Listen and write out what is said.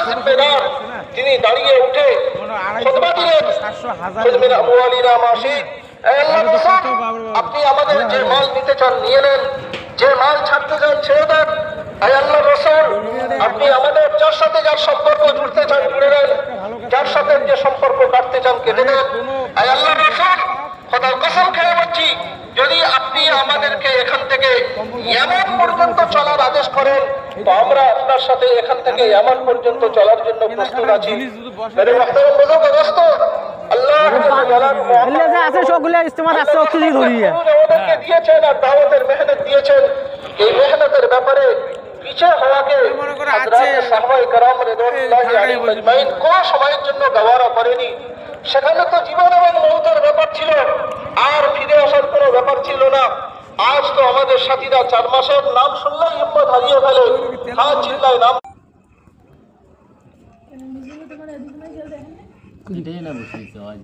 জিম্মেদার তিনি দাঁড়িয়ে উঠে খুতবা দিলেন, আপনি আমাদের যে মাল নিতে চান নিয়ে নেন, যে মাল ছাড়তে চান ছেড়ে দেন। আয় আল্লাহ রাসূল, আপনি আমাদের যার সাথে যার সম্পর্ক জুড়তে চান জুড়ে নেন, যার সাথে যে সম্পর্ক কাটতে চান কেটে নেন। আয় আল্লাহ রাসূল, খোদার কসম খেয়ে বলছি, যদি আপনি আমাদেরকে এখান থেকে ইয়ামান পর্যন্ত চলার আদেশ করেন তো আমরা আপনার সাথে এখান থেকে ইয়ামান পর্যন্ত চলার জন্য প্রস্তুত আছি। মেরে মুহতারাম বুজুর্গ দোস্ত, আল্লাহ আছে সবগুলো ইস্তেমাল আছে অক্সিজেন ধরিয়ে আমাদেরকে দিয়েছেন আর দাওয়াতের মেহনত দিয়েছেন। এই মেহনতের ব্যাপারে পিছে হওয়াকে হযরত সাহাবায়ে কেরাম রাদিয়াল্লাহু আলাইহিম আজমাইন কোন সময়ের জন্য গওয়ারা করেনি। সেখানে তো জীবন এবং মৌতের ব্যাপার ছিল, আর ফিরে আসার কোনো ব্যাপার ছিল না। আজ তো আমাদের সাথীরা 4 মাসের নাম শুনলেই হিম্মত হারিয়ে ফেলে, হাত চিল্লায় নাম कुछ देना मुश्किल से आज